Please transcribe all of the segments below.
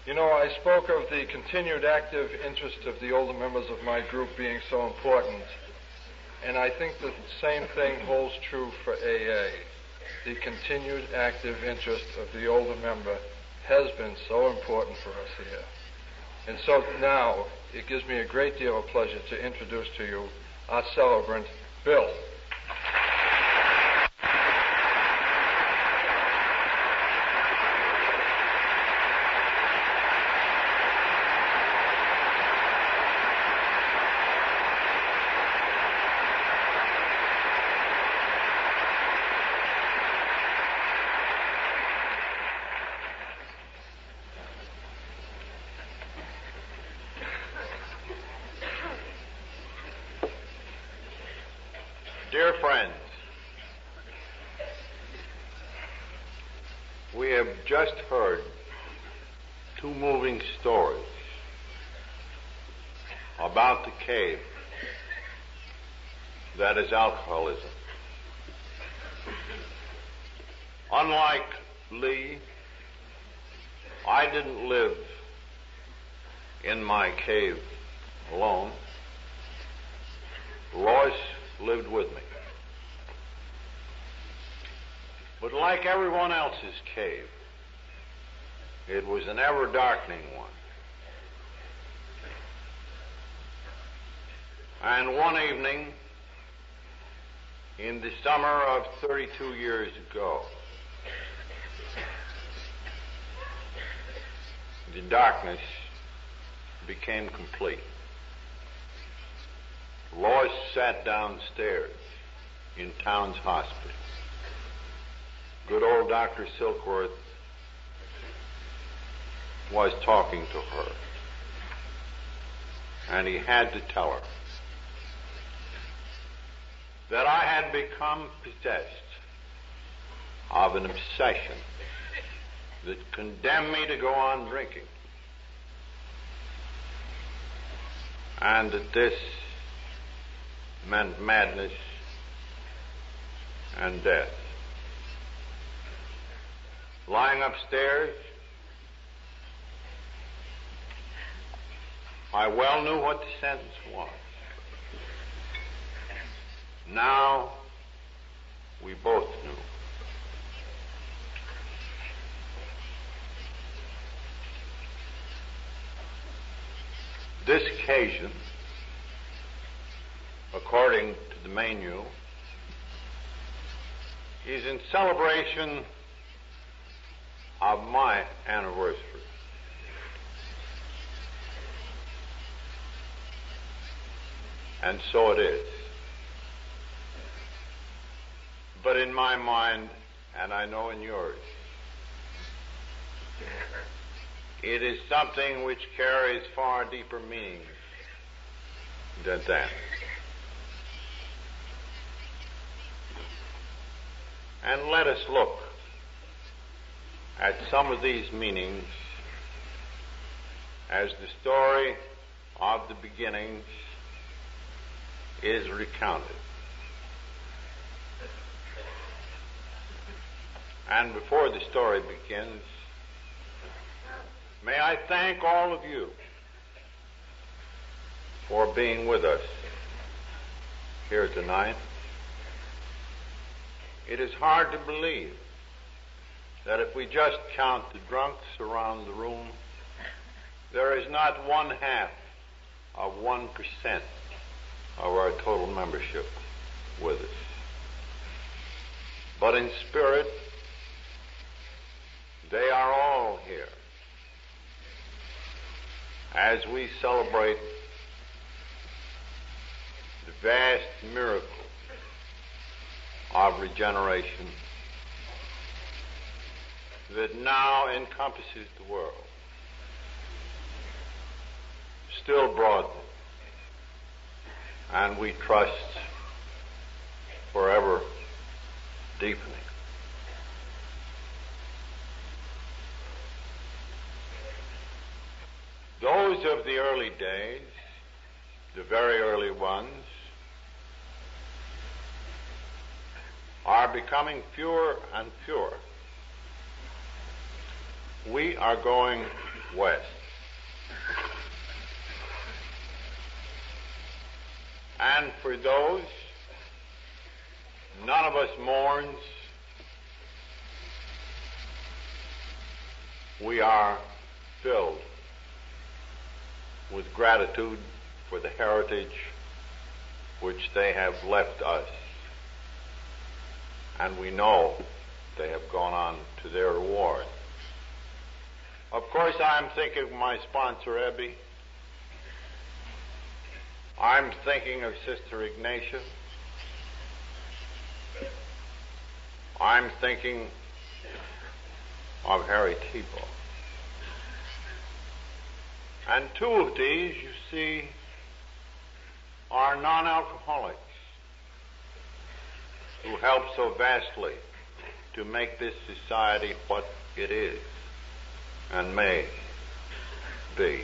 You know, I spoke of the continued active interest of the older members of my group being so important, and I think the same thing holds true for AA. The continued active interest of the older member has been so important for us here. And so now, it gives me a great deal of pleasure to introduce to you our celebrant, Bill. Dear friends, we have just heard two moving stories about the cave that is alcoholism. Unlike Lee, I didn't live in my cave alone. Lois lived with me. But like everyone else's cave, it was an ever-darkening one. And one evening, in the summer of 32 years ago, the darkness became complete. Lois sat downstairs in Town's hospital. Good old Dr. Silkworth was talking to her, and he had to tell her that I had become possessed of an obsession that condemned me to go on drinking, and that this meant madness and death. Lying upstairs, I well knew what the sentence was. Now, we both knew. This occasion, according to the menu, is in celebration of my anniversary. And so it is. But in my mind, and I know in yours, it is something which carries far deeper meaning than that. And let us look at some of these meanings as the story of the beginnings is recounted. And before the story begins, may I thank all of you for being with us here tonight. It is hard to believe that if we just count the drunks around the room, there is not 1/2 of 1% of our total membership with us. But in spirit, they are all here as we celebrate the vast miracle of regeneration that now encompasses the world, still broadly, and we trust forever deepening. Those of the early days, the very early ones, are becoming fewer and fewer. We are going west. And for those, none of us mourns. We are filled with gratitude for the heritage which they have left us. And we know they have gone on to their reward. Of course, I'm thinking of my sponsor, Ebby. I'm thinking of Sister Ignatia. I'm thinking of Harry Tebow. And two of these, you see, are non-alcoholics who help so vastly to make this society what it is and may be.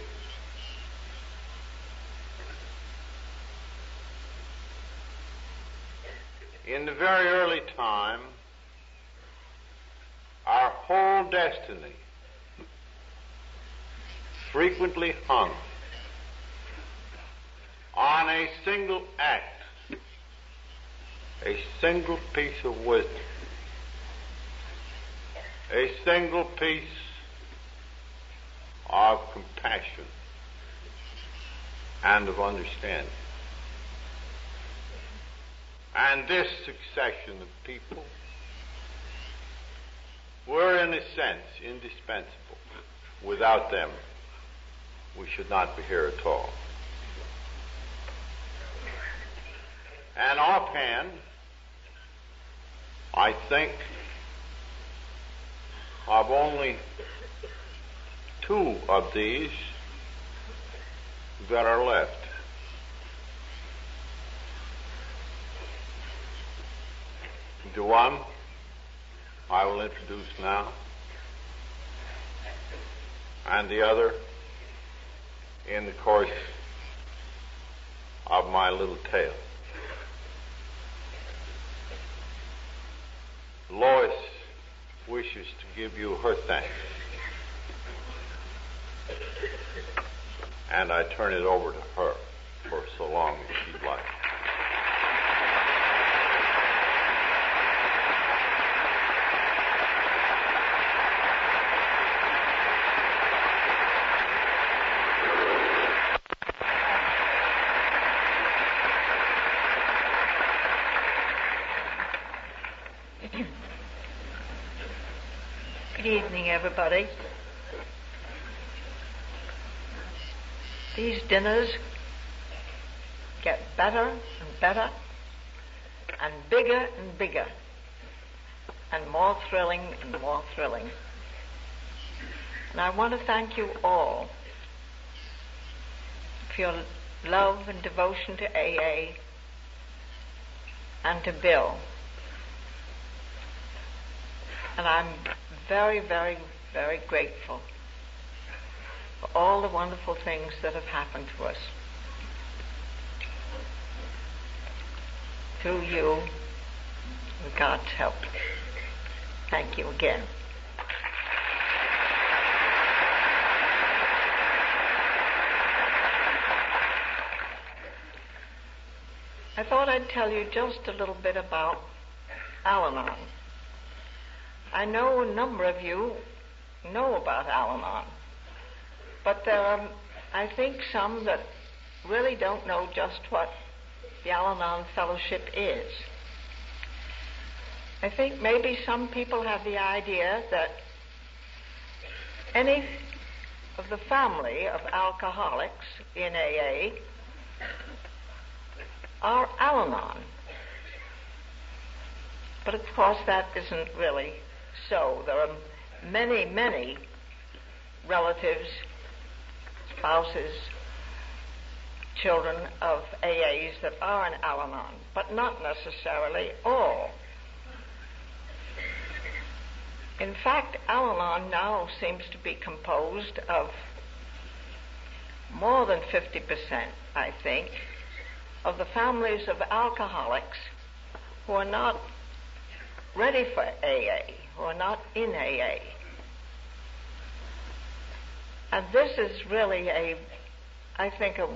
In the very early time, our whole destiny frequently hung on a single act, a single piece of wisdom, a single piece of compassion and of understanding. And this succession of people were, in a sense, indispensable. Without them, we should not be here at all. And offhand, I think of only two of these that are left. The one I will introduce now, and the other in the course of my little tale. Lois wishes to give you her thanks, and I turn it over to her for so long as she'd like. Good evening, everybody. These dinners get better and better and bigger and bigger and more thrilling and more thrilling. And I want to thank you all for your love and devotion to AA and to Bill. And I'm very, very, very grateful for all the wonderful things that have happened to us. Through you, with God's help. Thank you again. I thought I'd tell you just a little bit about Al-Anon. I know a number of you know about Al-Anon, but there are, I think, some that really don't know just what the Al-Anon Fellowship is. I think maybe some people have the idea that any of the family of alcoholics in AA are Al-Anon. But of course that isn't really so. There are many, many relatives, spouses, children of AAs that are in Al-Anon, but not necessarily all. In fact, Al-Anon now seems to be composed of more than 50%, I think, of the families of alcoholics who are not ready for AA, who are not in AA. And this is really I think, a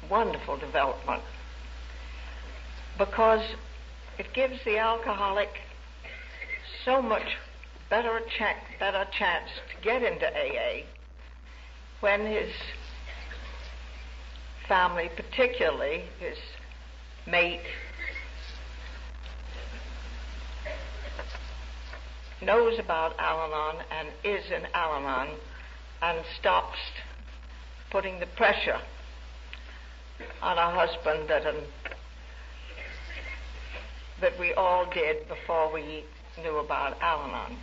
wonderful development, because it gives the alcoholic so much better chance to get into AA when his family, particularly his mate, knows about Al-Anon and is in Al-Anon and stops putting the pressure on a husband that we all did before we knew about Al-Anon.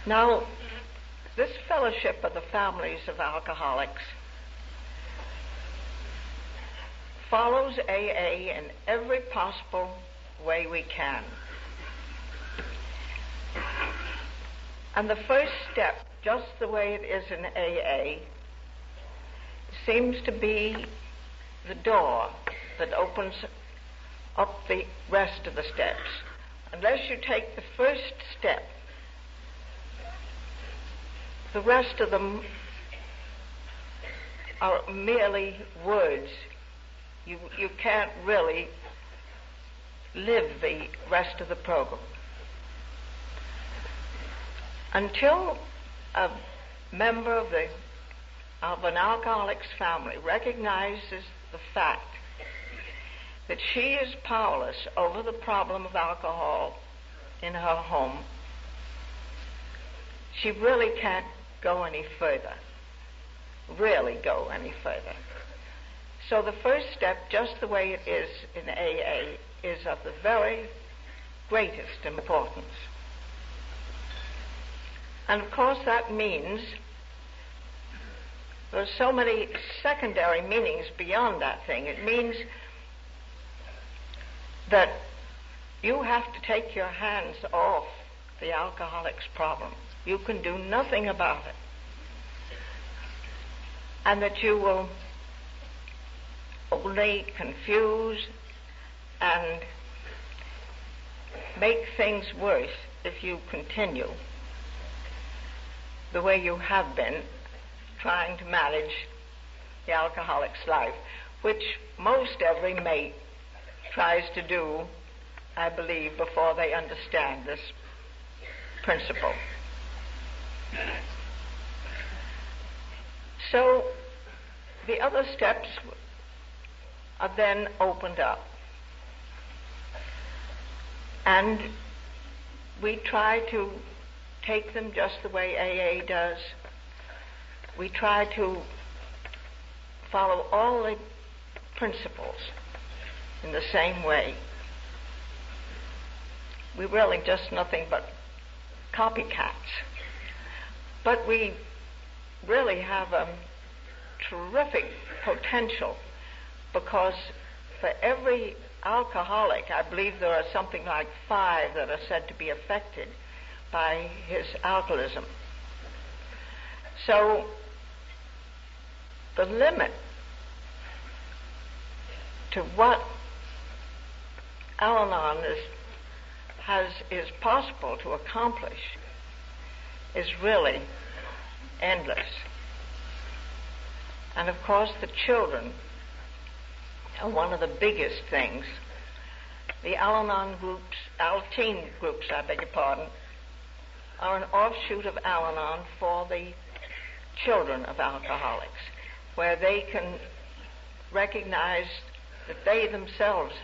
Now, this fellowship of the families of alcoholics follows AA in every possible way we can. And the first step, just the way it is in AA, seems to be the door that opens up the rest of the steps. Unless you take the first step, the rest of them are merely words. You can't really live the rest of the program. Until a member of an alcoholic's family recognizes the fact that she is powerless over the problem of alcohol in her home, she really can't go any further. So the first step, just the way it is in AA, is of the very greatest importance. And of course that means there's so many secondary meanings beyond that thing. It means that you have to take your hands off the alcoholic's problem. You can do nothing about it. And that you will only confuse and make things worse if you continue the way you have been trying to manage the alcoholic's life, which most every mate tries to do, I believe, before they understand this principle. So the other steps are then opened up. And we try to take them just the way AA does. We try to follow all the principles in the same way. We're really just nothing but copycats. But we really have a terrific potential, because for every alcoholic, I believe there are something like 5 that are said to be affected by his alcoholism. So the limit to what Al-Anon is possible to accomplish is really endless. And of course the children are one of the biggest things. The Al-Anon groups, Al-Teen groups, I beg your pardon, are an offshoot of Al-Anon for the children of alcoholics, where they can recognize that they themselves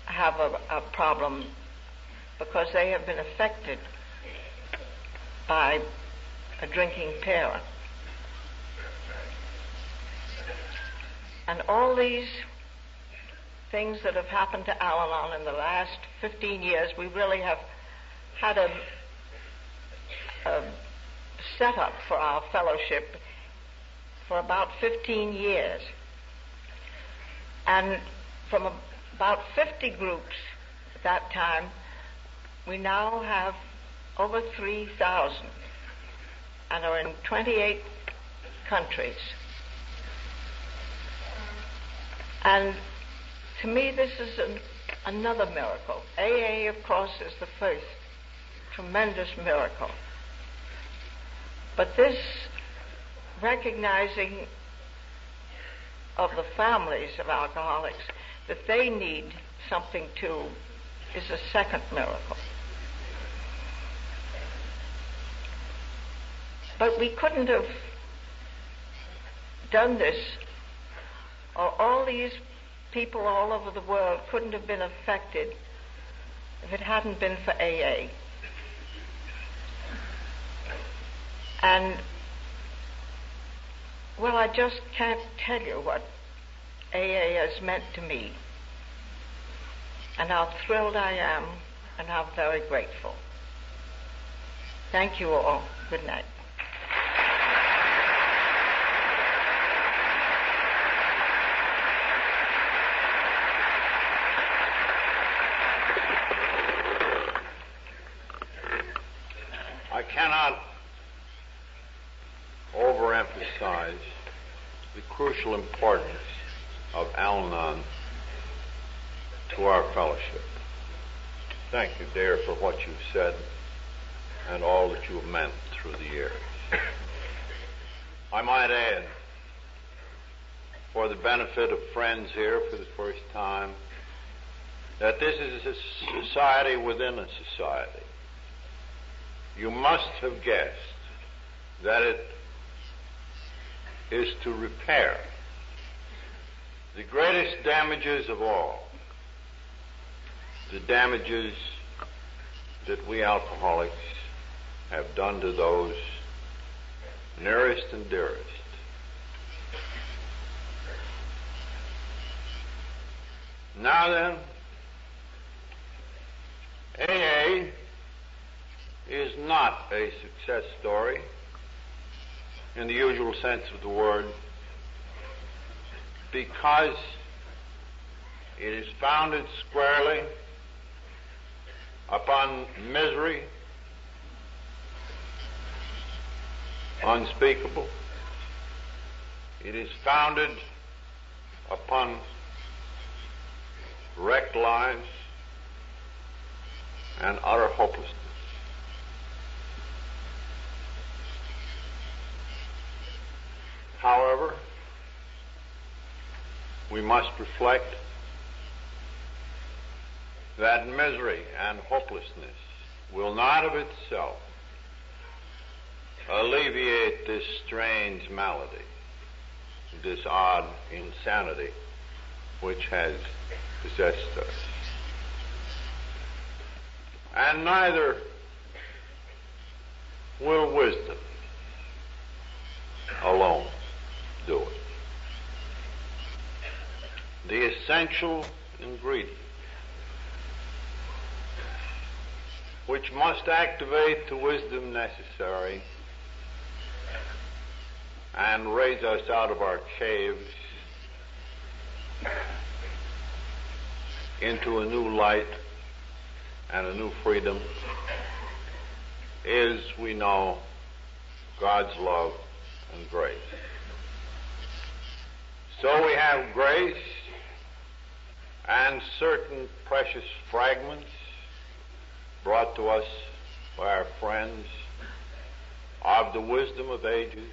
have a problem because they have been affected by a drinking parent. And all these things that have happened to Al-Anon in the last 15 years, we really have had a setup for our fellowship for about 15 years. And from about 50 groups at that time, we now have over 3,000 and are in 28 countries. And to me, this is another miracle. AA, of course, is the first tremendous miracle. But this recognizing of the families of alcoholics that they need something too is a second miracle. But we couldn't have done this, or all these people all over the world couldn't have been affected if it hadn't been for AA. And, well, I just can't tell you what AA has meant to me, and how thrilled I am, and how very grateful. Thank you all. Good night. I cannot overemphasize the crucial importance of Al-Anon to our fellowship. Thank you, dear, for what you've said and all that you have meant through the years. I might add, for the benefit of friends here for the first time, that this is a society within a society. You must have guessed that it is to repair the greatest damages of all, the damages that we alcoholics have done to those nearest and dearest. Now then, AA is not a success story in the usual sense of the word, because it is founded squarely upon misery unspeakable. It is founded upon wrecked lives and utter hopelessness. However, we must reflect that misery and hopelessness will not of itself alleviate this strange malady, this odd insanity which has possessed us. And neither will wisdom alone do it. The essential ingredient which must activate the wisdom necessary and raise us out of our caves into a new light and a new freedom is, we know, God's love and grace. So we have grace and certain precious fragments brought to us by our friends of the wisdom of ages,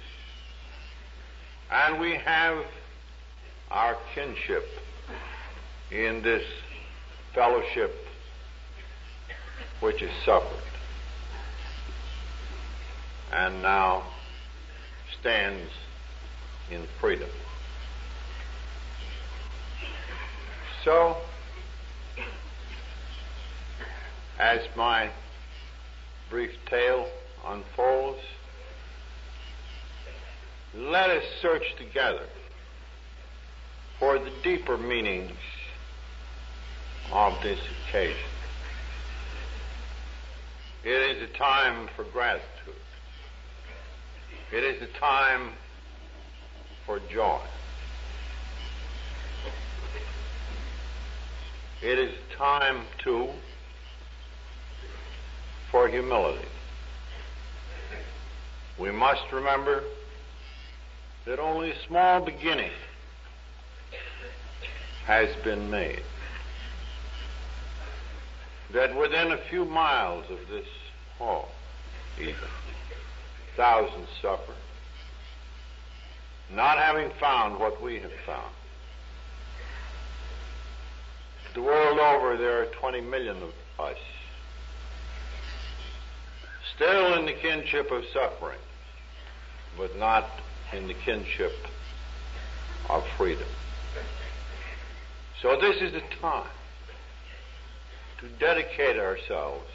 and we have our kinship in this fellowship which has suffered and now stands in freedom. So, as my brief tale unfolds, let us search together for the deeper meanings of this occasion. It is a time for gratitude. It is a time for joy. It is a time, too, for humility. We must remember that only a small beginning has been made. That within a few miles of this hall, even, thousands suffer, not having found what we have found. The world over, there are 20 million of us still in the kinship of suffering, but not in the kinship of freedom. So this is the time to dedicate ourselves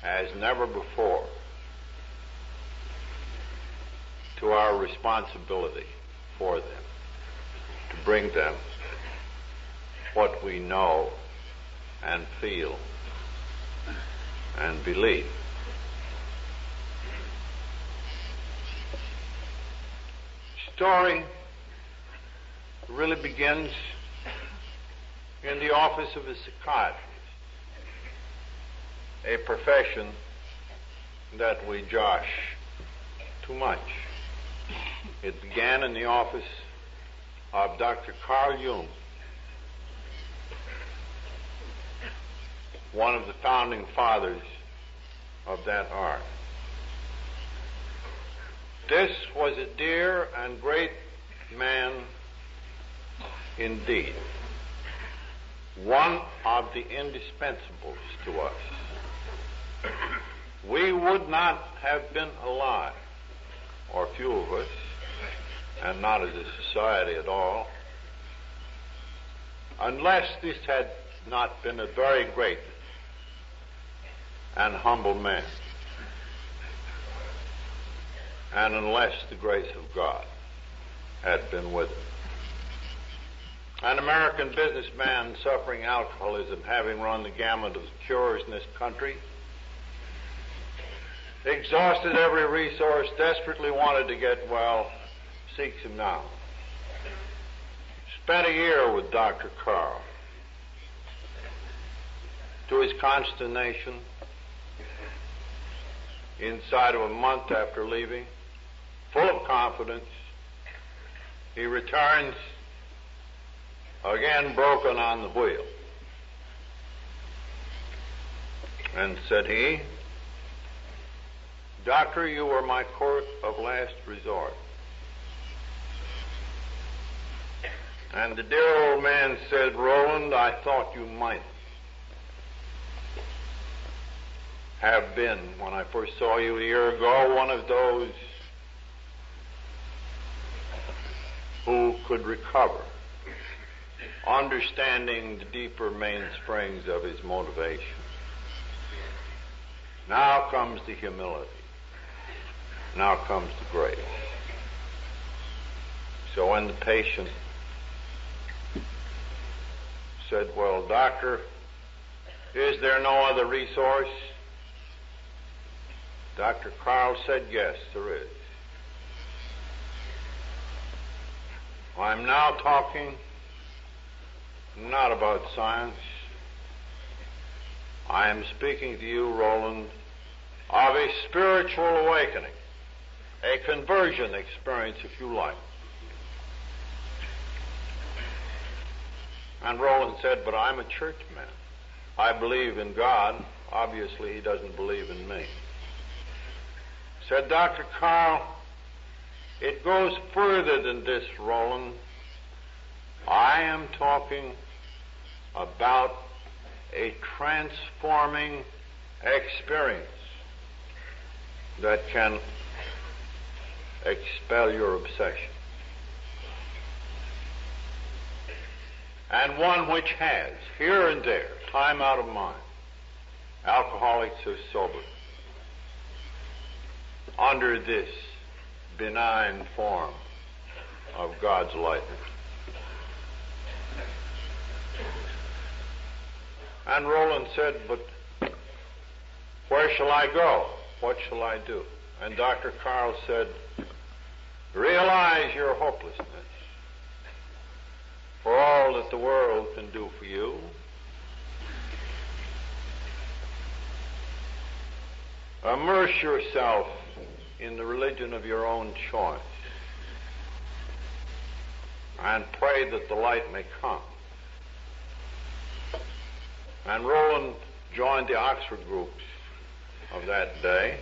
as never before to our responsibility for them, to bring them what we know and feel and believe. The story really begins in the office of a psychiatrist, a profession that we josh too much. It began in the office of Dr. Carl Jung, one of the founding fathers of that art. This was a dear and great man indeed, one of the indispensables to us. We would not have been alive, or few of us, and not as a society at all, unless this had not been a very great and humble man, and unless the grace of God had been with him. An American businessman suffering alcoholism, having run the gamut of cures in this country, exhausted every resource, desperately wanted to get well, seeks him now. Spent a year with Dr. Carl. To his consternation, inside of a month after leaving, full of confidence, he returns again broken on the wheel. And said he, "Doctor, you were my court of last resort." And the dear old man said, "Roland, I thought you might have been, when I first saw you a year ago, one of those who could recover, understanding the deeper mainsprings of his motivation. Now comes the humility. Now comes the grace." So when the patient said, "Well, doctor, is there no other resource?" Dr. Carl said, "Yes, there is. I'm now talking not about science. I am speaking to you, Roland, of a spiritual awakening, a conversion experience, if you like." And Roland said, "But I'm a churchman. I believe in God. Obviously, he doesn't believe in me." Said Dr. Carl, "It goes further than this, Roland. I am talking about a transforming experience that can expel your obsession, and one which has, here and there, time out of mind, alcoholics are sober under this benign form of God's lightning." And Roland said, "But where shall I go? What shall I do?" And Dr. Carl said, "Realize your hopelessness for all that the world can do for you. Immerse yourself in the religion of your own choice and pray that the light may come." And Roland joined the Oxford groups of that day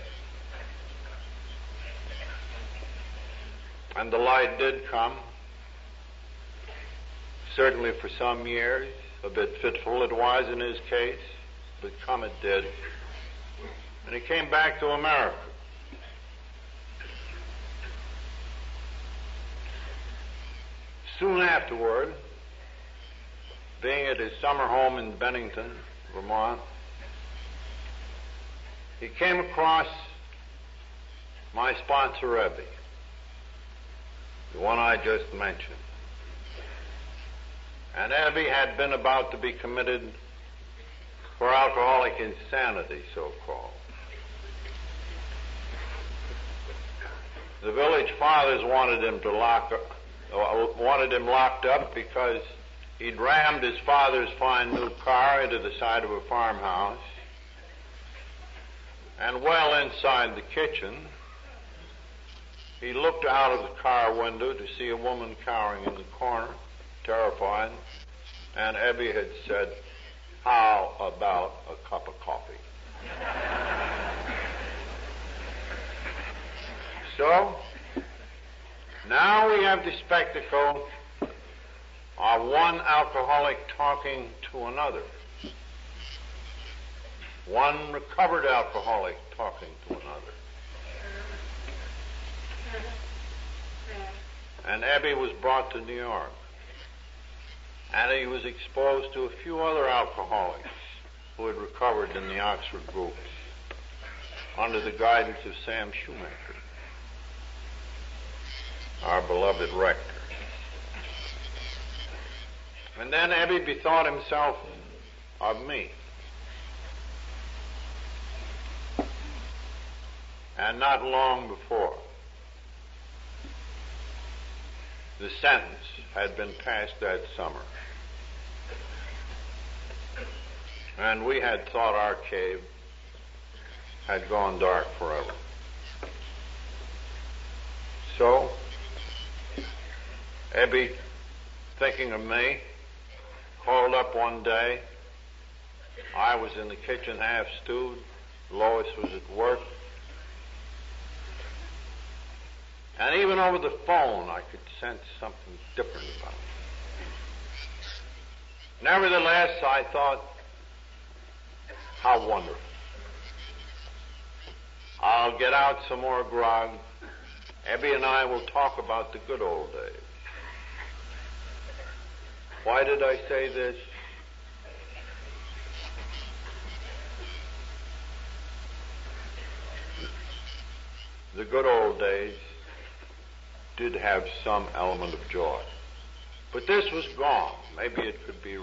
And the light did come, certainly for some years. A bit fitful it was in his case, but come it did. And he came back to America. Soon afterward, being at his summer home in Bennington, Vermont, he came across my sponsor, Rebbe, the one I just mentioned. And Annv had been about to be committed for alcoholic insanity, so-called. The village fathers wanted him locked up because he'd rammed his father's fine new car into the side of a farmhouse, and well inside the kitchen, he looked out of the car window to see a woman cowering in the corner, terrified, and Ebby had said, "How about a cup of coffee?" So, now we have the spectacle of one alcoholic talking to another. One recovered alcoholic talking to another. And Ebby was brought to New York. And he was exposed to a few other alcoholics who had recovered in the Oxford groups under the guidance of Sam Shoemaker, our beloved rector. And then Ebby bethought himself of me. And not long before, the sentence had been passed that summer. And we had thought our cave had gone dark forever. So, Ebby, thinking of me, called up one day. I was in the kitchen half stewed. Lois was at work. And even over the phone, I could sense something different about it. Nevertheless, I thought, how wonderful. I'll get out some more grog. Ebby and I will talk about the good old days. Why did I say this? The good old days did have some element of joy. But this was gone. Maybe it could be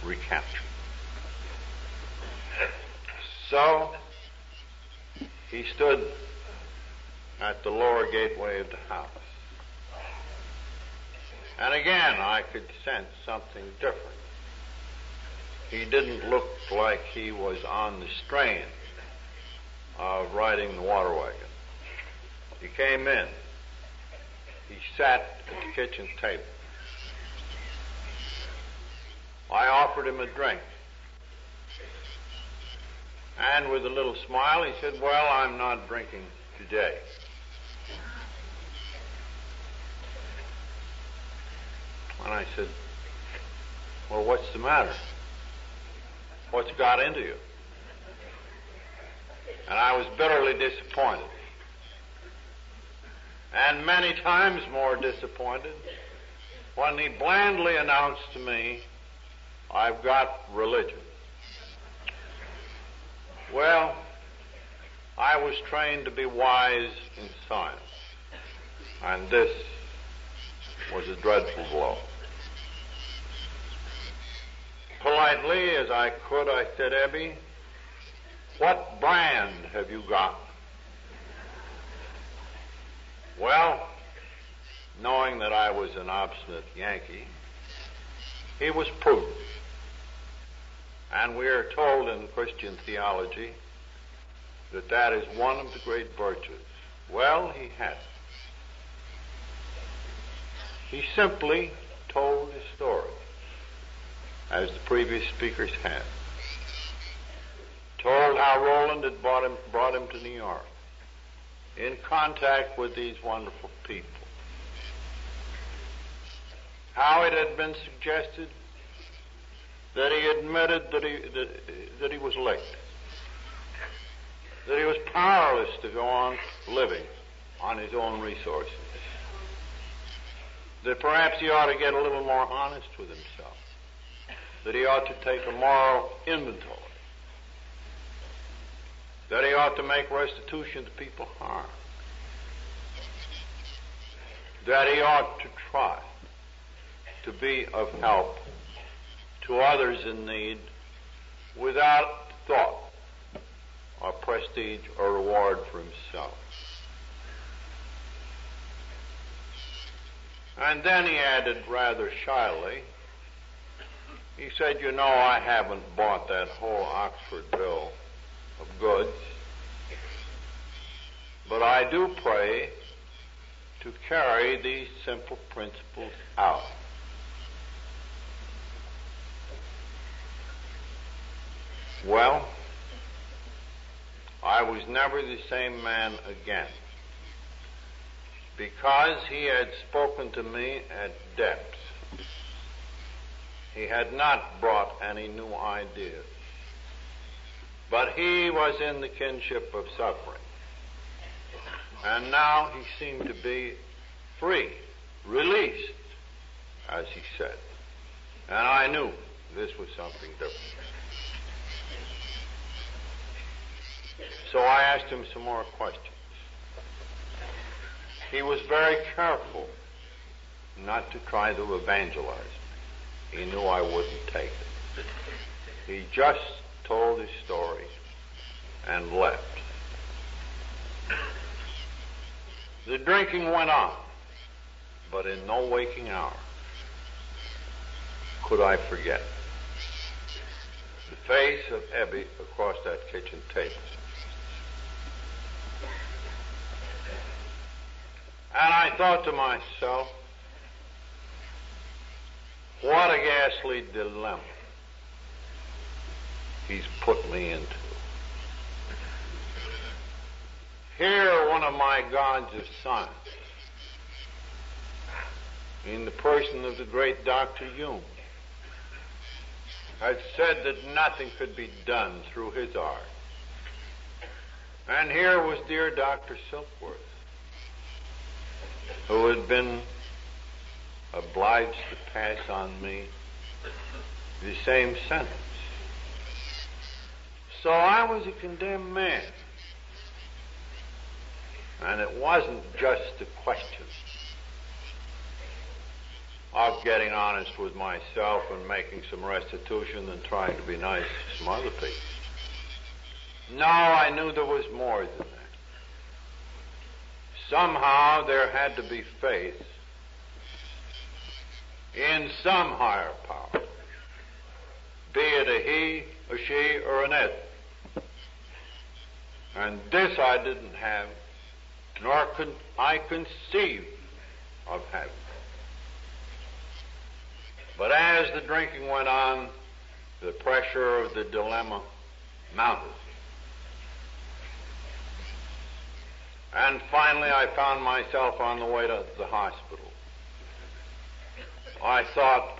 recaptured. So, he stood at the lower gateway of the house. And again, I could sense something different. He didn't look like he was on the strain of riding the water wagon. He came in. He sat at the kitchen table. I offered him a drink. And with a little smile, he said, "Well, I'm not drinking today." And I said, "Well, what's the matter? What's got into you?" And I was bitterly disappointed. And many times more disappointed when he blandly announced to me, "I've got religion." Well, I was trained to be wise in science, and this was a dreadful blow. Politely as I could, I said, "Ebby, what brand have you got?" Well, knowing that I was an obstinate Yankee, he was prudent. And we are told in Christian theology that that is one of the great virtues. Well, he had it. He simply told his story, as the previous speakers had. Told how Roland had brought him to New York. in contact with these wonderful people. How it had been suggested that he admitted that he was late, that he was powerless to go on living on his own resources, that perhaps he ought to get a little more honest with himself, that he ought to take a moral inventory, that he ought to make restitution to people harmed, that he ought to try to be of help to others in need without thought or prestige or reward for himself. And then he added rather shyly, he said, you know, I haven't bought that whole Oxford bill of goods, but I do pray to carry these simple principles out. Well, I was never the same man again, because he had spoken to me at depth. He had not brought any new ideas, but he was in the kinship of suffering. And now he seemed to be free, released, as he said. And I knew this was something different. So I asked him some more questions. He was very careful not to try to evangelize me. He knew I wouldn't take it. He just told his story and left. The drinking went on, but in no waking hour could I forget the face of Ebby across that kitchen table. And I thought to myself, what a ghastly dilemma he's put me into. Here, one of my gods of science, in the person of the great Dr. Jung, had said that nothing could be done through his art. And here was dear Dr. Silkworth, who had been obliged to pass on me the same sentence. So I was a condemned man. And it wasn't just a question of getting honest with myself and making some restitution and trying to be nice to some other people. No, I knew there was more than that. Somehow there had to be faith in some higher power, be it a he, a she, or an it. And this I didn't have, nor could I conceive of having. But as the drinking went on, the pressure of the dilemma mounted. And finally I found myself on the way to the hospital. I thought,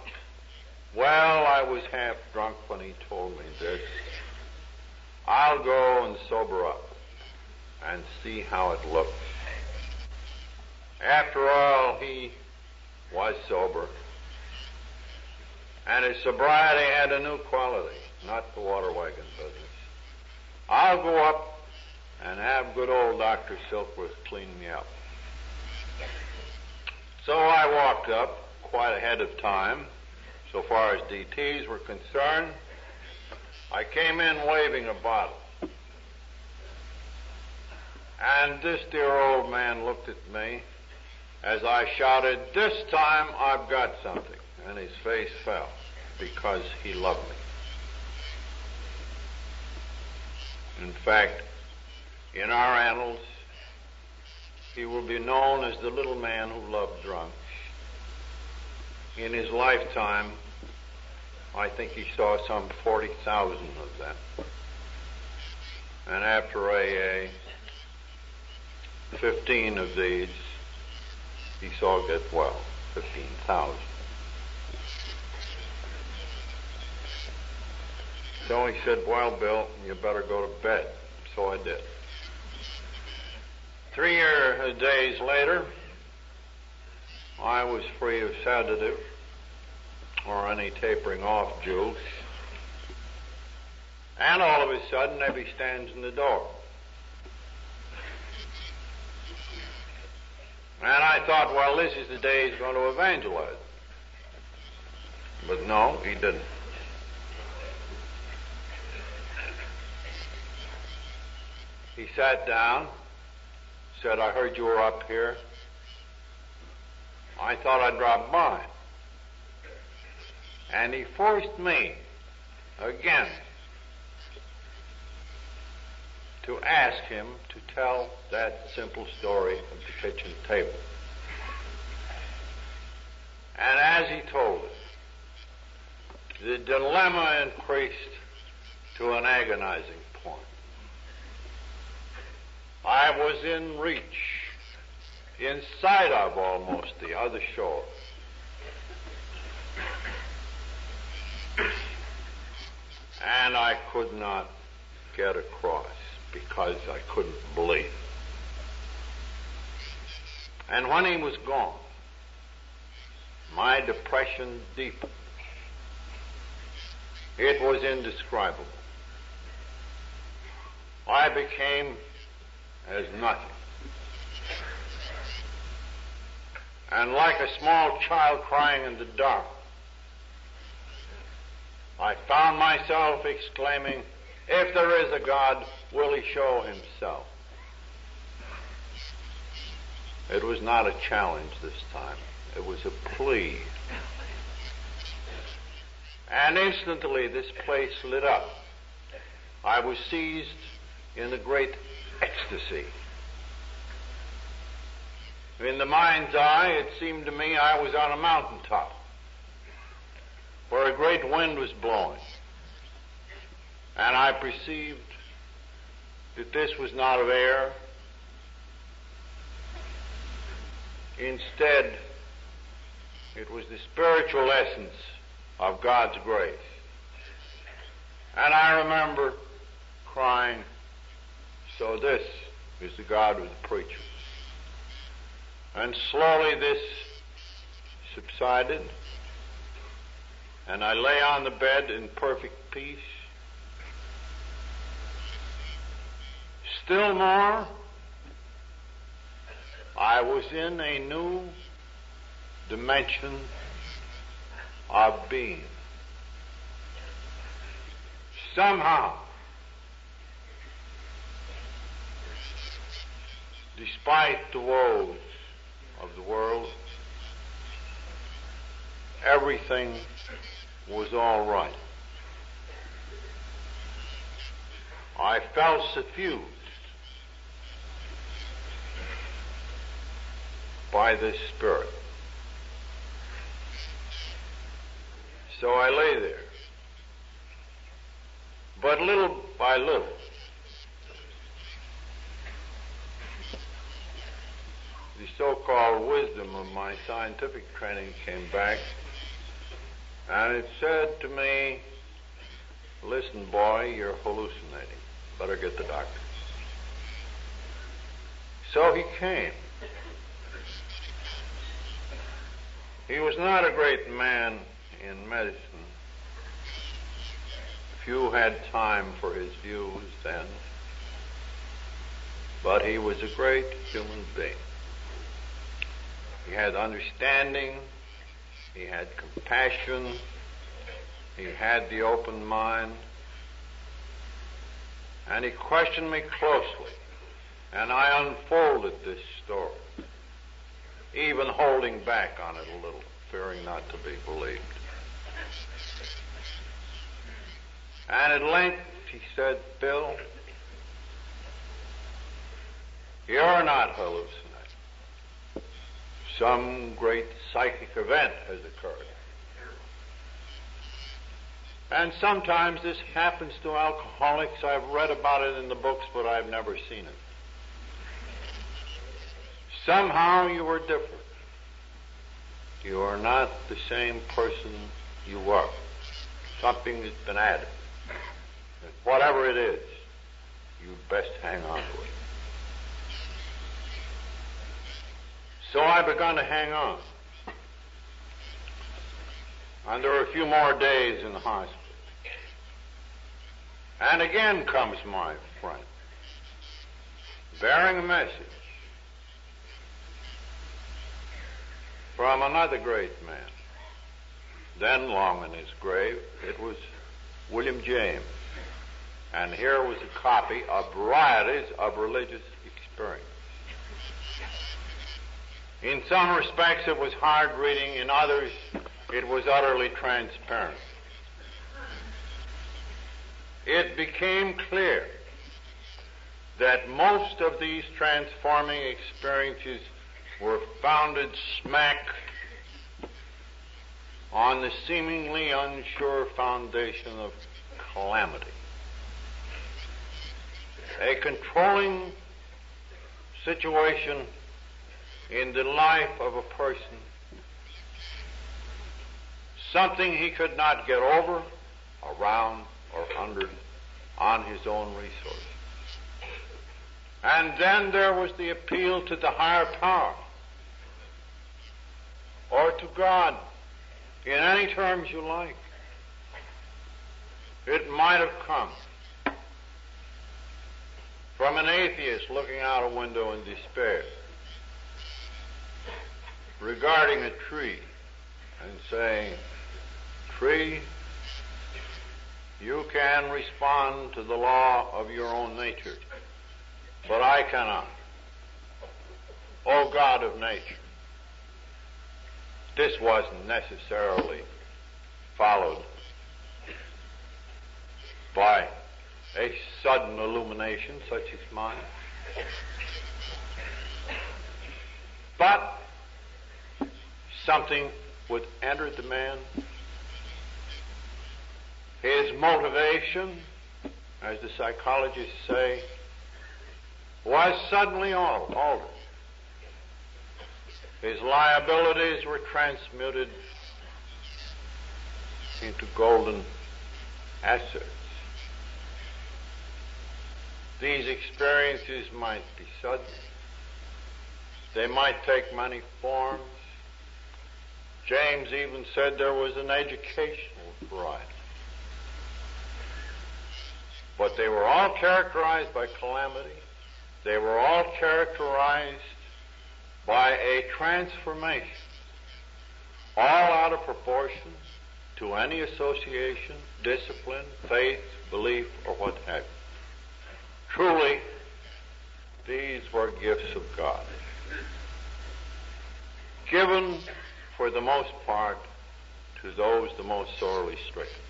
well, I was half drunk when he told me this. I'll go and sober up and see how it looks. After all, he was sober, and his sobriety had a new quality, not the water wagon business. I'll go up and have good old Dr. Silkworth clean me up. So I walked up quite ahead of time, so far as DTs were concerned. I came in waving a bottle. And this dear old man looked at me as I shouted, "This time I've got something." And his face fell because he loved me. In fact, in our annals, he will be known as the little man who loved drunks. In his lifetime, I think he saw some 40,000 of them. And after AA, 15 of these he saw get well, 15,000. So he said, well, Bill, you better go to bed. So I did. 3 days later, I was free of sedative or any tapering off juice. And all of a sudden, Nebby stands in the door. And I thought, well, this is the day he's going to evangelize. But no, he didn't. He sat down, said, I heard you were up here. I thought I'd drop by. And he forced me again to ask him to tell that simple story of the kitchen table. And as he told it, the dilemma increased to an agonizing point. I was in reach, in sight of almost the other shore. And I could not get across because I couldn't believe. And when he was gone, my depression deepened. It was indescribable. I became as nothing. And like a small child crying in the dark, I found myself exclaiming, if there is a God, will he show himself? It was not a challenge this time. It was a plea. And instantly this place lit up. I was seized in a great ecstasy. In the mind's eye, it seemed to me I was on a mountaintop where a great wind was blowing. And I perceived that this was not of air. Instead, it was the spiritual essence of God's grace. And I remember crying, so this is the God of the preacher. And slowly this subsided, and I lay on the bed in perfect peace. Still more, I was in a new dimension of being. Somehow, despite the woes of the world, everything was all right. I felt suffused by this spirit. So I lay there. But little by little, the so-called wisdom of my scientific training came back, and it said to me, listen, boy, you're hallucinating. Better get the doctor. So he came. He was not a great man in medicine. Few had time for his views then, but he was a great human being. He had understanding, he had compassion, he had the open mind, and he questioned me closely, and I unfolded this story, even holding back on it a little, fearing not to be believed. And at length he said, Bill, you're not hallucinating. Some great psychic event has occurred. And sometimes this happens to alcoholics. I've read about it in the books, but I've never seen it. somehow you were different. You are not the same person you were. Something has been added. And whatever it is, you best hang on to it. So I began to hang on. And there were a few more days in the hospital. And again comes my friend, bearing a message from another great man, then long in his grave. It was William James. And here was a copy of varieties of religious experience. In some respects it was hard reading, in others it was utterly transparent. It became clear that most of these transforming experiences were founded smack on the seemingly unsure foundation of calamity. A controlling situation in the life of a person, something he could not get over, around, or under on his own resources. And then there was the appeal to the higher power, or to God, in any terms you like. It might have come from an atheist looking out a window in despair, regarding a tree and saying, "Tree, you can respond to the law of your own nature, but I cannot. O God of nature." This wasn't necessarily followed by a sudden illumination such as mine, but something would enter the man. His motivation, as the psychologists say, was suddenly altered. His liabilities were transmuted into golden assets. These experiences might be sudden. They might take many forms. James even said there was an educational variety. But they were all characterized by calamity. They were all characterized by a transformation, all out of proportion to any association, discipline, faith, belief, or what have you. Truly, these were gifts of God, given for the most part to those the most sorely stricken.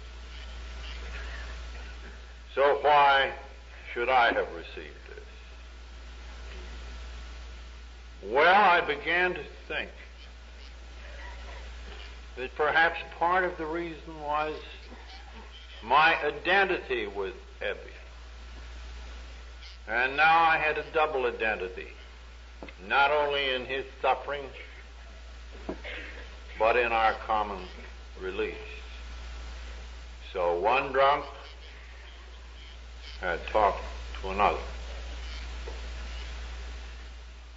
So why should I have received this? Well, I began to think that perhaps part of the reason was my identity with Ebby. And now I had a double identity, not only in his suffering, but in our common release. So one drunk had talked to another.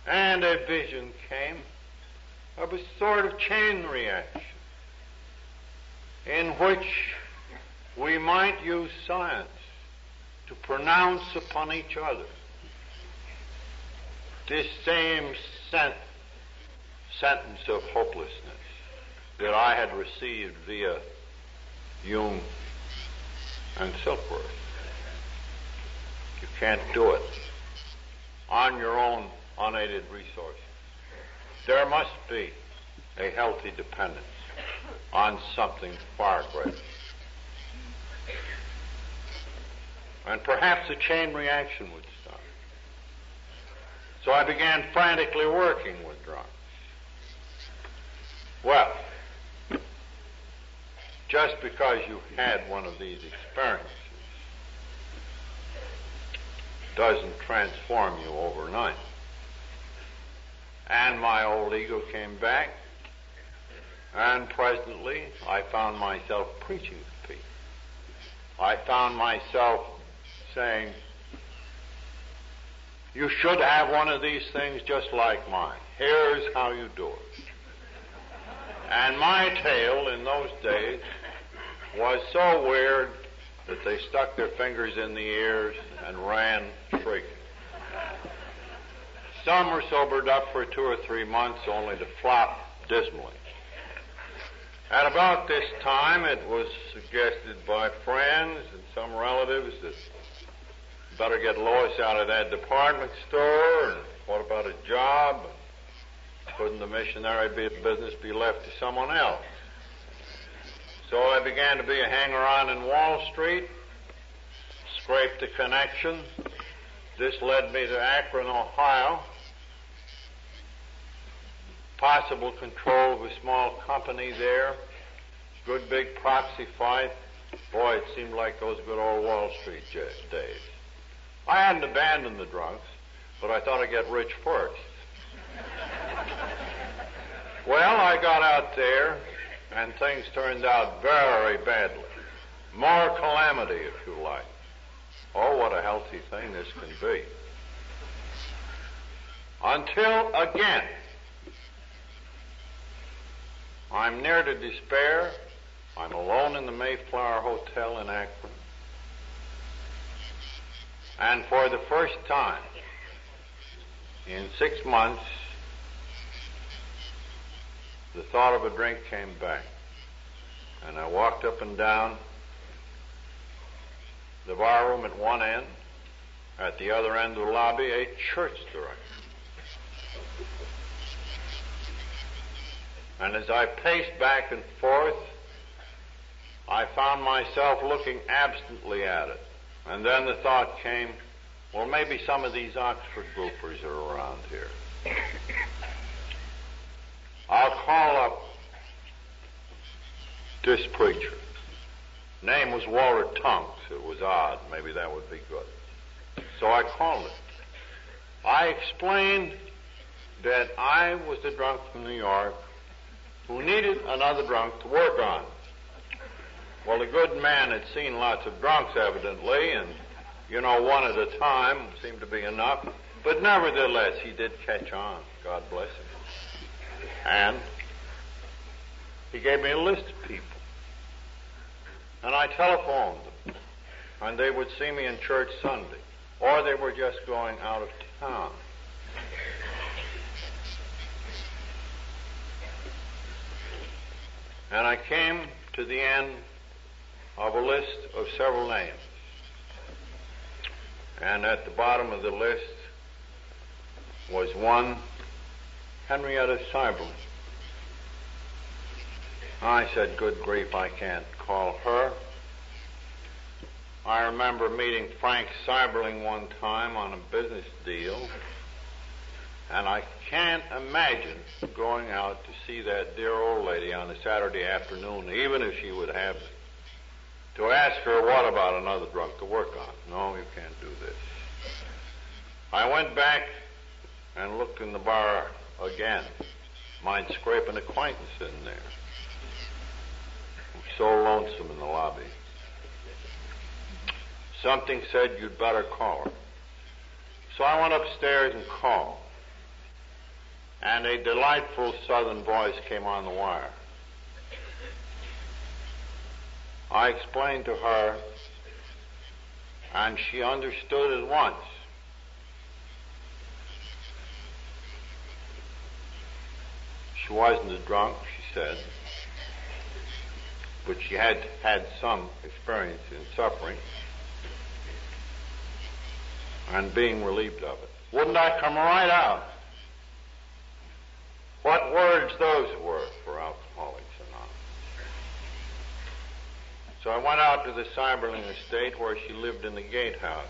And a vision came of a sort of chain reaction in which we might use science to pronounce upon each other this same sentence of hopelessness that I had received via Jung and Silkworth. You can't do it on your own unaided resources. There must be a healthy dependence on something far greater. And perhaps a chain reaction would start. So I began frantically working with drunks. Well, just because you had one of these experiences doesn't transform you overnight. And my old ego came back, and presently I found myself preaching to people. I found myself saying, you should have one of these things just like mine. Here's how you do it. And my tale in those days was so weird that they stuck their fingers in the ears and ran shrieking. Some were sobered up for 2 or 3 months only to flop dismally. At about this time, it was suggested by friends and some relatives that better get Lois out of that department store, and what about a job? Couldn't the missionary business be left to someone else? So I began to be a hanger-on in Wall Street, scraped a connection. This led me to Akron, Ohio. Possible control of a small company there. Good big proxy fight. Boy, it seemed like those good old Wall Street days. I hadn't abandoned the drunks, but I thought I'd get rich first. Well, I got out there, and things turned out very badly. More calamity, if you like. Oh, what a healthy thing this can be. Until again, I'm near to despair. I'm alone in the Mayflower Hotel in Akron. And for the first time in 6 months, the thought of a drink came back. And I walked up and down the bar room at one end. At the other end of the lobby, a church director. And as I paced back and forth, I found myself looking absently at it. And then the thought came, well, maybe some of these Oxford groupers are around here. I'll call up this preacher. Name was Walter Tunks. It was odd. Maybe that would be good. So I called him. I explained that I was the drunk from New York who needed another drunk to work on. Well, the good man had seen lots of drunks, evidently, and, one at a time seemed to be enough. But nevertheless, he did catch on. God bless him. And he gave me a list of people. And I telephoned them. And they would see me in church Sunday. Or they were just going out of town. And I came to the end of a list of several names. And at the bottom of the list was one Henrietta Seiberling. I said, good grief, I can't call her. I remember meeting Frank Seiberling one time on a business deal, and I can't imagine going out to see that dear old lady on a Saturday afternoon, even if she would have me, to ask her what about another drunk to work on. No, you can't do this. I went back and looked in the bar again. Might scrape an acquaintance in there. I'm so lonesome in the lobby. Something said you'd better call her. So I went upstairs and called. And a delightful southern voice came on the wire. I explained to her, and she understood at once. She wasn't a drunk, she said, but she had had some experience in suffering and being relieved of it. Wouldn't I come right out? What words those were for Alcoholics Anonymous. So I went out to the Seiberling estate where she lived in the gatehouse.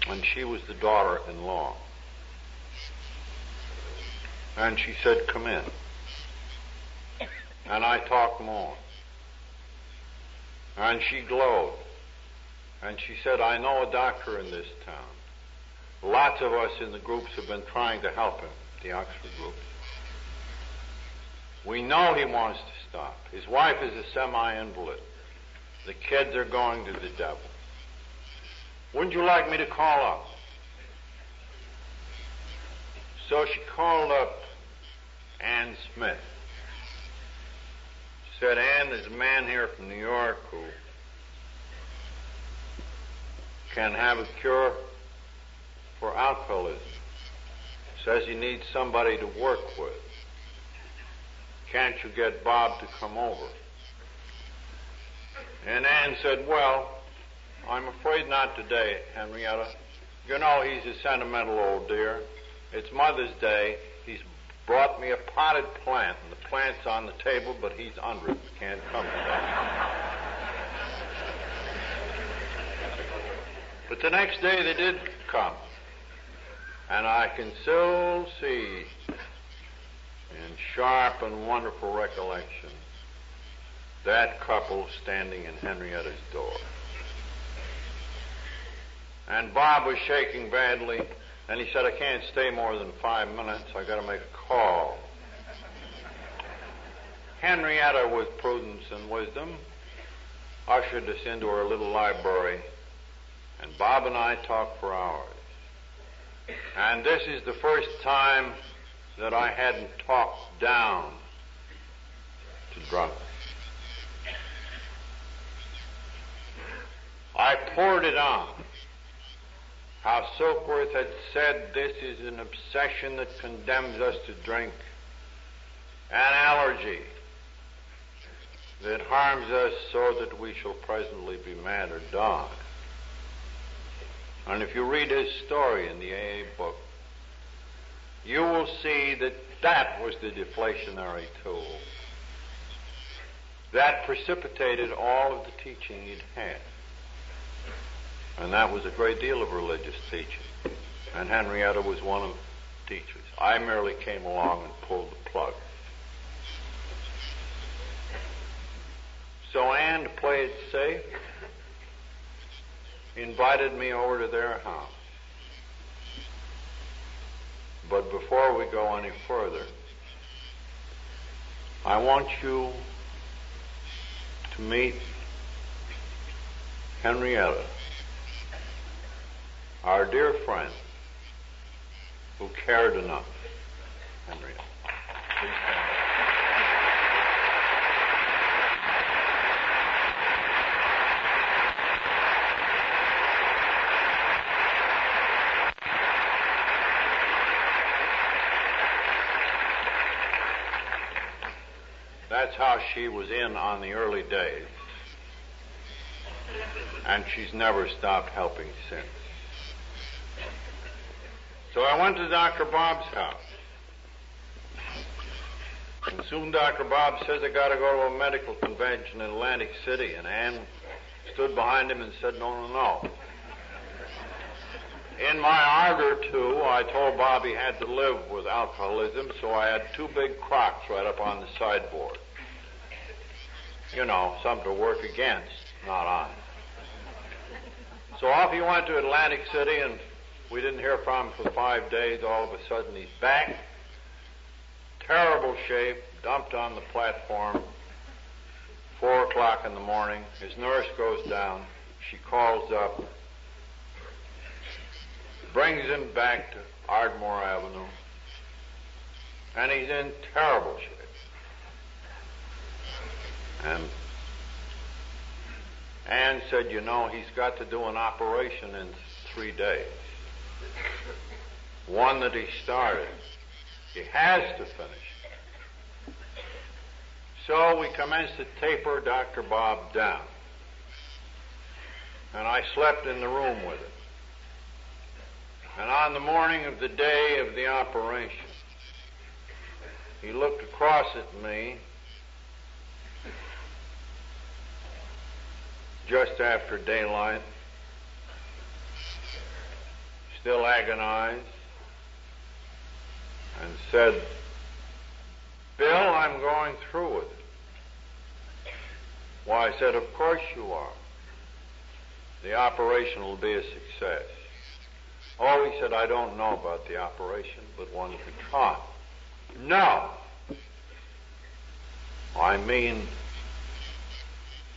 And she was the daughter-in-law. And she said, come in. And I talked more. And she glowed. And she said, I know a doctor in this town lots of us in the groups have been trying to help him, the Oxford groups. We know he wants to stop. His wife is a semi-invalid. The kids are going to the devil. Wouldn't you like me to call up? So she called up Ann Smith. She said, Ann, there's a man here from New York who can have a cure for alcoholism. Says he needs somebody to work with. Can't you get Bob to come over? And Ann said, well, I'm afraid not today, Henrietta. You know he's a sentimental old dear. It's Mother's Day. He's brought me a potted plant, and the plant's on the table, but he's under it. Can't come today. But the next day they did come. And I can still see in sharp and wonderful recollection that couple standing in Henrietta's door. And Bob was shaking badly, and he said, I can't stay more than 5 minutes. I got to make a call. Henrietta, with prudence and wisdom, ushered us into her little library, and Bob and I talked for hours. And this is the first time that I hadn't talked down to drunks. I poured it on. How Silkworth had said this is an obsession that condemns us to drink, an allergy that harms us so that we shall presently be mad or die. And if you read his story in the AA book, you will see that that was the deflationary tool that precipitated all of the teaching he'd had. And that was a great deal of religious teaching. And Henrietta was one of the teachers. I merely came along and pulled the plug. So Ann, to play it safe, invited me over to their house. But before we go any further, I want you to meet Henrietta, our dear friend who cared enough. Henrietta, please stand up. That's how she was in on the early days. And she's never stopped helping since. So I went to Dr. Bob's house. And soon Dr. Bob says, I got to go to a medical convention in Atlantic City. And Ann stood behind him and said, no, no, no. In my ardor, too, I told Bob he had to live with alcoholism, so I had 2 big crocks right up on the sideboard. You know, something to work against, not on. So off he went to Atlantic City, and we didn't hear from him for 5 days. All of a sudden, he's back. Terrible shape, dumped on the platform. 4 o'clock in the morning. His nurse goes down. She calls up, brings him back to Ardmore Avenue, and he's in terrible shape. And Ann said, you know, he's got to do an operation in 3 days. One that he started. He has to finish. So we commenced to taper Dr. Bob down. And I slept in the room with him. And on the morning of the day of the operation, he looked across at me just after daylight, still agonized, and said, Bill, I'm going through with it. Why, I said, of course you are. The operation will be a success. Oh, he said, I don't know about the operation, but one could try. No. I mean,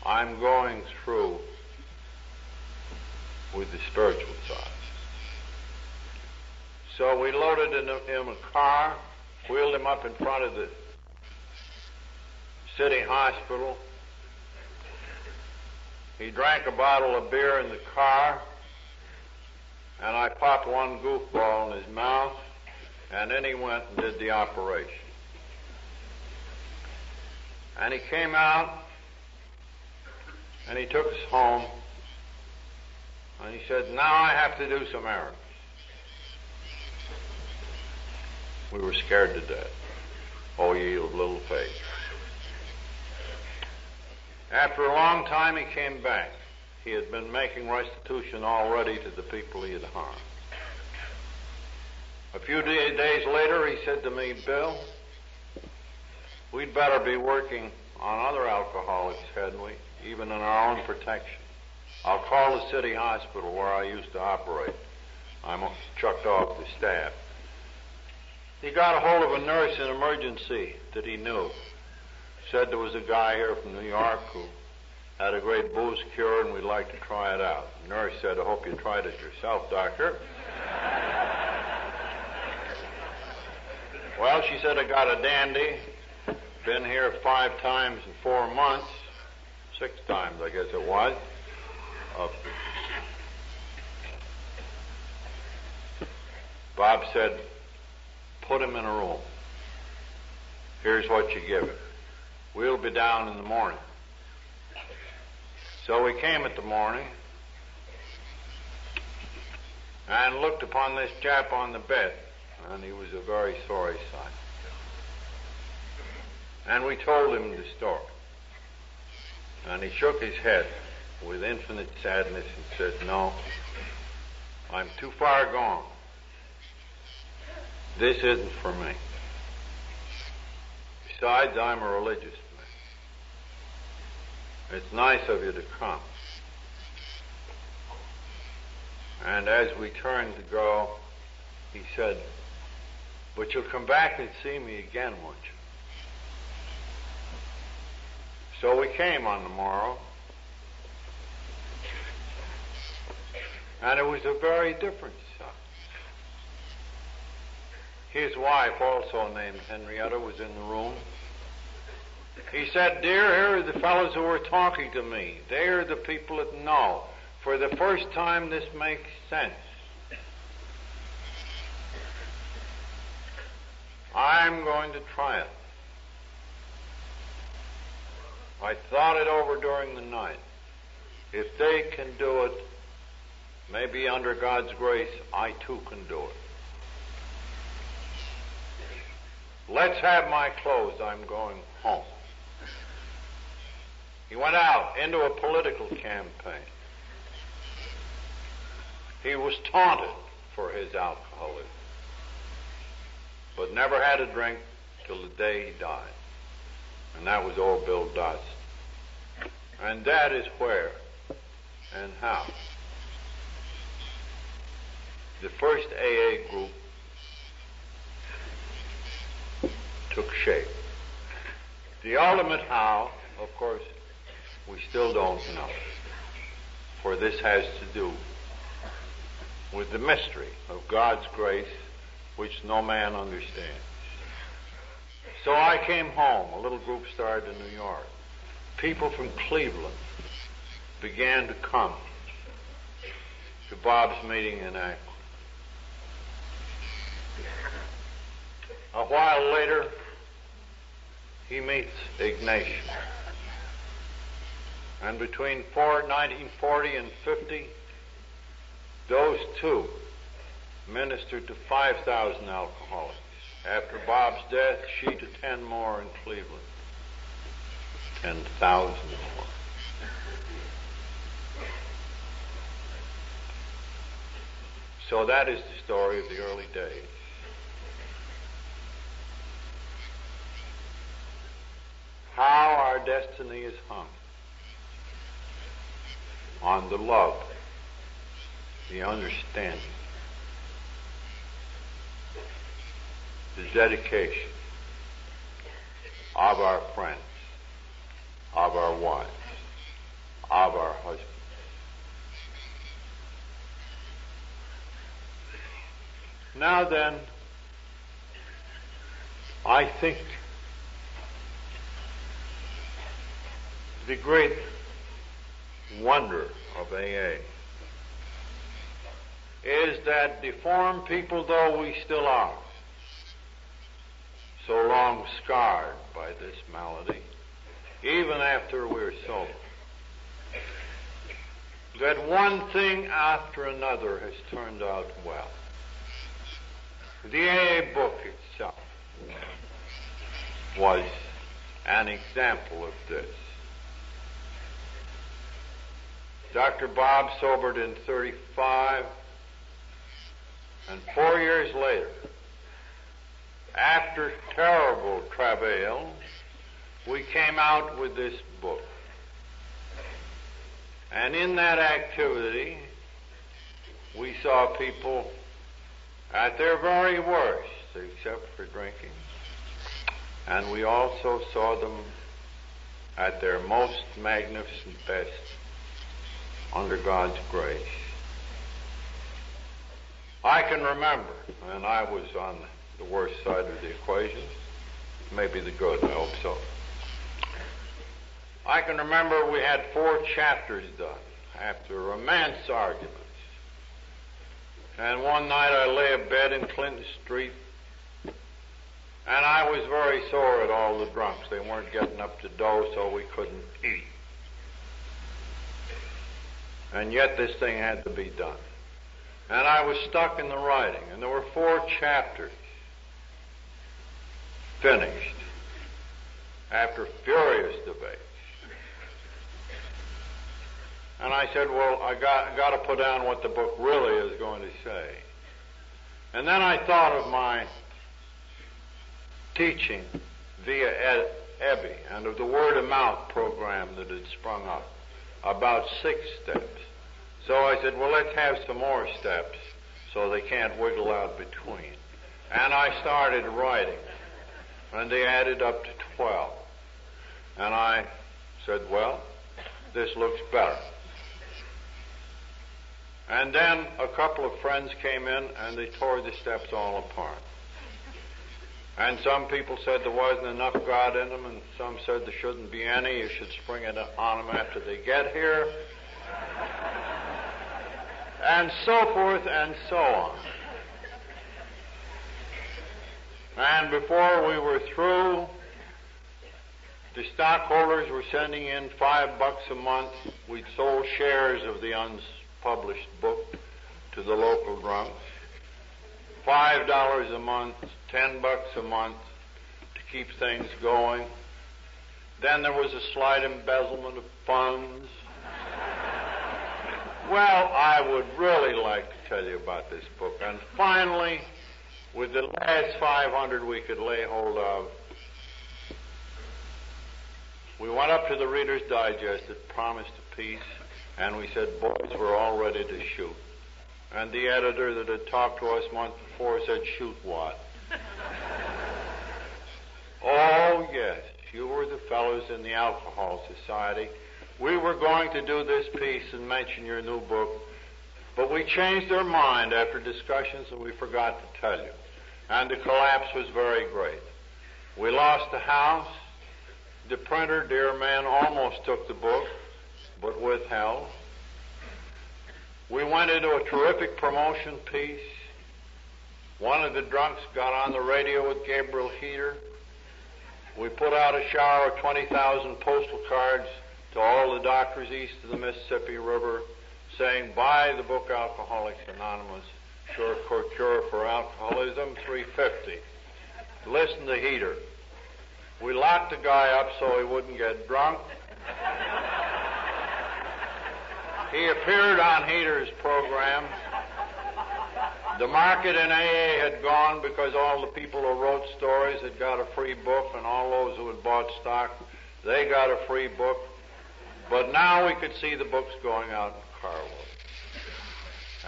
I'm going through with the spiritual side. So we loaded him in a car, wheeled him up in front of the city hospital. He drank a bottle of beer in the car, and I popped one goofball in his mouth, and then he went and did the operation. And he came out, and he took us home, and he said, now I have to do some errands. We were scared to death. Oh, ye of little faith. After a long time, he came back. He had been making restitution already to the people he had harmed. A few days later, he said to me, Bill, we'd better be working on other alcoholics, hadn't we? Even in our own protection. I'll call the city hospital where I used to operate. I'm chucked off the staff. He got a hold of a nurse in emergency that he knew. Said there was a guy here from New York who had a great booze cure and we'd like to try it out. The nurse said, I hope you tried it yourself, doctor. Well, she said, I got a dandy. Been here 5 times in 4 months. 6 times, I guess it was. Bob said, put him in a room. Here's what you give him. We'll be down in the morning. So we came at the morning and looked upon this chap on the bed, and he was a very sorry sight. And we told him the story. And he shook his head with infinite sadness and said, no, I'm too far gone. This isn't for me. Besides, I'm a religious man. It's nice of you to come. And as we turned to go, he said, but you'll come back and see me again, won't you? So we came on the morrow, and it was a very different sight. His wife, also named Henrietta, was in the room. He said, dear, here are the fellows who are talking to me. They are the people that know. For the first time, this makes sense. I'm going to try it. I thought it over during the night. If they can do it, maybe under God's grace, I too can do it. Let's have my clothes. I'm going home. He went out into a political campaign. He was taunted for his alcoholism, but never had a drink till the day he died. And that was old Bill Dust. And that is where and how the first AA group took shape. The ultimate how, of course, we still don't know. For this has to do with the mystery of God's grace, which no man understands. So I came home. A little group started in New York. People from Cleveland began to come to Bob's meeting in Akron. A while later, he meets Ignatius. And between 1940 and 50, those two ministered to 5,000 alcoholics. After Bob's death, she to 10 more in Cleveland. 10,000 more. So that is the story of the early days. How our destiny is hung on the love, the understanding, the dedication of our friends, of our wives, of our husbands. Now then, I think the great wonder of AA is that deformed people though we still are, so long scarred by this malady, even after we're sober, that one thing after another has turned out well. The AA book itself was an example of this. Dr. Bob sobered in 35, and 4 years later, after terrible travail, we came out with this book. And in that activity, we saw people at their very worst, except for drinking. And we also saw them at their most magnificent best under God's grace. I can remember, and I was on the worst side of the equation, maybe the good, I hope so. I can remember we had 4 chapters done after immense arguments. And one night I lay abed in Clinton Street, and I was very sore at all the drunks. They weren't getting up to dough, so we couldn't eat. And yet this thing had to be done. And I was stuck in the writing, and there were 4 chapters finished after furious debate. And I said, well, I got to put down what the book really is going to say. And then I thought of my teaching via Ebby and of the word-of-mouth program that had sprung up, about 6 steps. So I said, well, let's have some more steps so they can't wiggle out between. And I started writing, and they added up to 12. And I said, well, this looks better. And then a couple of friends came in, and they tore the steps all apart. And some people said there wasn't enough God in them, and some said there shouldn't be any. You should spring it on them after they get here. And so forth and so on. And before we were through, the stockholders were sending in $5 a month. We'd sold shares of the unpublished book to the local drunks. $5 a month, $10 a month to keep things going. Then there was a slight embezzlement of funds. Well, I would really like to tell you about this book. And finally, with the last 500 we could lay hold of, we went up to the Reader's Digest that promised a piece, and we said, boys, we're all ready to shoot. And the editor that had talked to us a month before said, shoot what? Oh, yes, you were the fellows in the Alcohol Society. We were going to do this piece and mention your new book, but we changed our mind after discussions and we forgot to tell you. And the collapse was very great. We lost the house. The printer, dear man, almost took the book, but withheld. We went into a terrific promotion piece. One of the drunks got on the radio with Gabriel Heater. We put out a shower of 20,000 postal cards to all the doctors east of the Mississippi River saying, buy the book Alcoholics Anonymous, short cure for alcoholism, $3.50. Listen to Heater. We locked the guy up so he wouldn't get drunk. He appeared on Heater's program. The market in AA had gone because all the people who wrote stories had got a free book, and all those who had bought stock, they got a free book. But now we could see the books going out in carloads.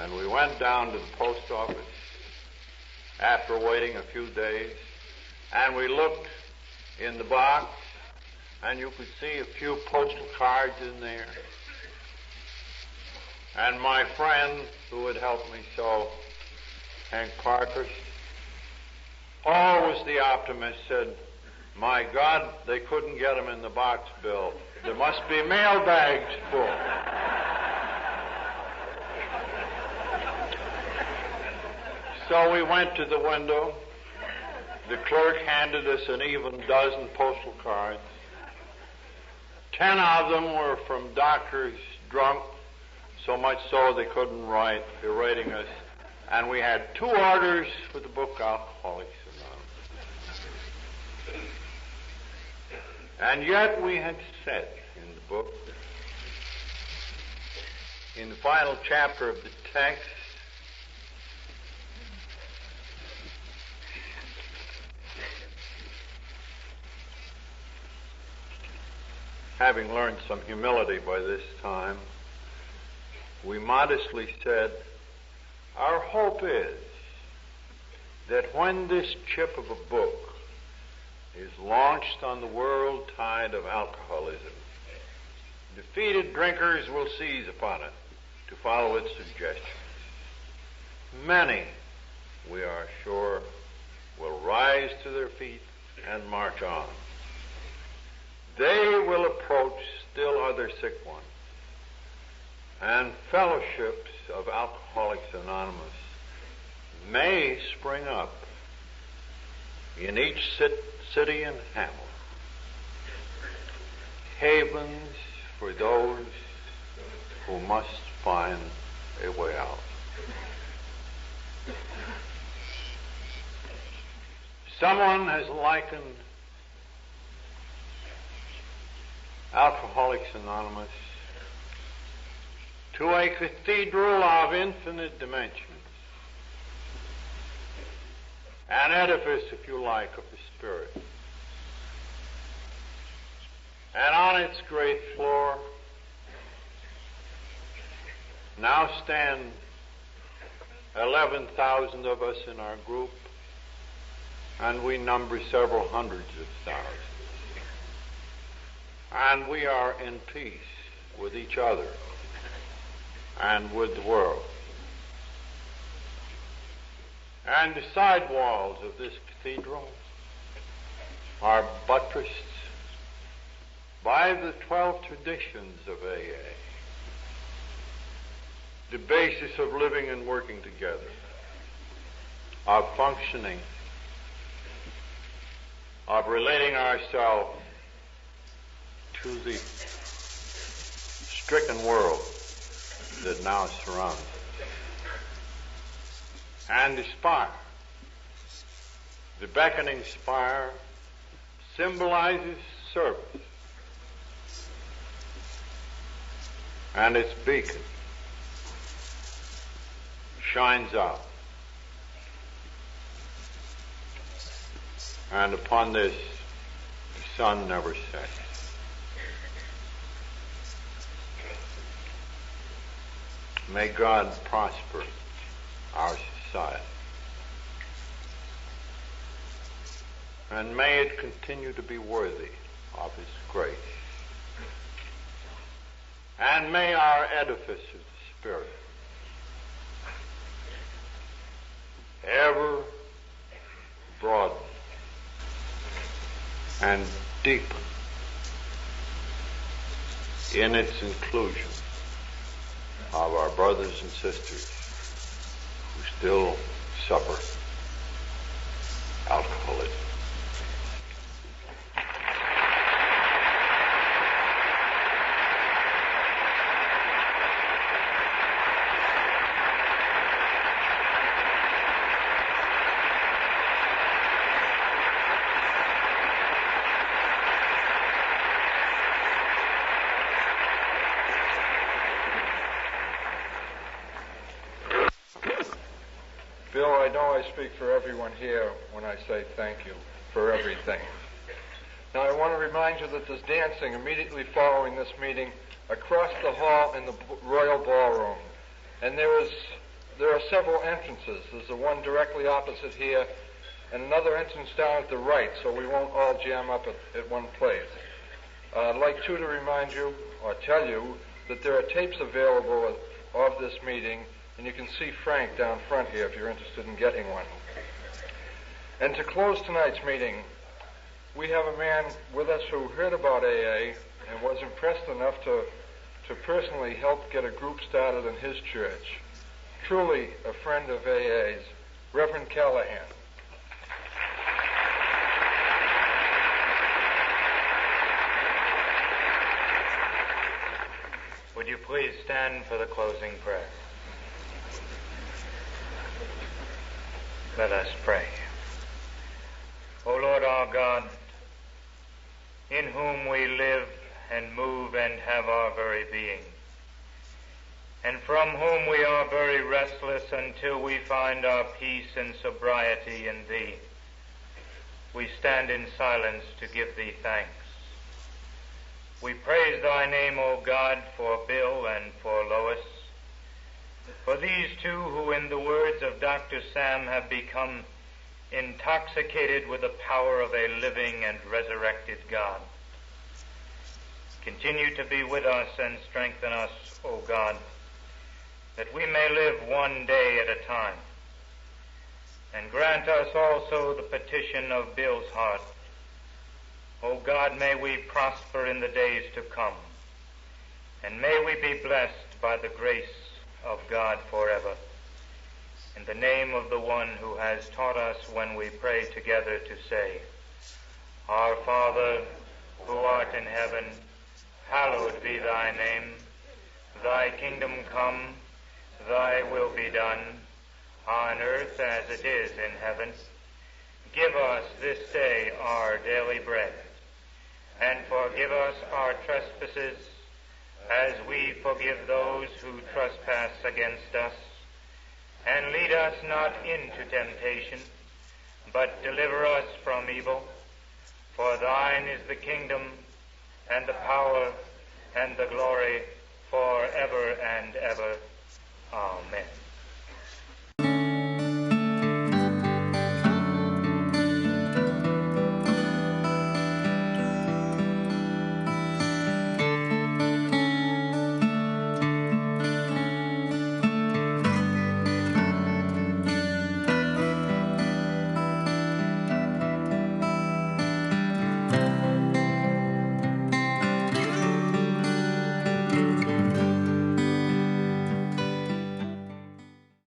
And we went down to the post office, after waiting a few days, and we looked in the box, and you could see a few postal cards in there. And my friend who had helped me so, Hank Parker, always the optimist, said, "My God, they couldn't get them in the box, Bill. There must be mail bags full." So we went to the window. The clerk handed us an even dozen postal cards. 10 of them were from doctors drunk, so much so they couldn't write, berating us. And we had 2 orders for the book Alcoholics Anonymous. And yet we had said in the book, in the final chapter of the text, having learned some humility by this time, we modestly said, our hope is that when this chip of a book is launched on the world tide of alcoholism, defeated drinkers will seize upon it to follow its suggestions. Many, we are sure, will rise to their feet and march on. They will approach still other sick ones, and fellowships of Alcoholics Anonymous may spring up in each city and hamlet, havens for those who must find a way out. Someone has likened Alcoholics Anonymous to a cathedral of infinite dimensions, an edifice, if you like, of the Spirit. And on its great floor now stand 11,000 of us in our group, and we number several hundreds of thousands. And we are in peace with each other and with the world. And the side walls of this cathedral are buttressed by the 12 traditions of AA, the basis of living and working together, of functioning, of relating ourselves to the stricken world that now surrounds us. And the spire, the beckoning spire, symbolizes service. And its beacon shines out. And upon this, the sun never sets. May God prosper our society. And may it continue to be worthy of His grace. And may our edifice of the Spirit ever broaden and deepen in its inclusion of our brothers and sisters who still suffer alcoholism. Bill, I know I speak for everyone here when I say thank you for everything. Now, I want to remind you that there's dancing immediately following this meeting across the hall in the Royal Ballroom. And there is there are several entrances. There's the one directly opposite here, and another entrance down at the right, so we won't all jam up at one place. I'd like to remind you, or tell you, that there are tapes available of this meeting, and you can see Frank down front here if you're interested in getting one. And to close tonight's meeting, we have a man with us who heard about AA and was impressed enough to personally help get a group started in his church. Truly a friend of AA's, Reverend Callahan. Would you please stand for the closing prayer? Let us pray. O Lord our God, in whom we live and move and have our very being, and from whom we are very restless until we find our peace and sobriety in Thee, we stand in silence to give Thee thanks. We praise Thy name, O God, for Bill and for Lois, for these two who, in the words of Dr. Sam, have become intoxicated with the power of a living and resurrected God. Continue to be with us and strengthen us, O God, that we may live one day at a time. And grant us also the petition of Bill's heart. O God, may we prosper in the days to come, and may we be blessed by the grace of God forever. In the name of the one who has taught us when we pray together to say, Our Father, who art in heaven, hallowed be Thy name. Thy kingdom come, Thy will be done, on earth as it is in heaven. Give us this day our daily bread, and forgive us our trespasses, as we forgive those who trespass against us. And lead us not into temptation, but deliver us from evil. For Thine is the kingdom, and the power, and the glory, forever and ever. Amen.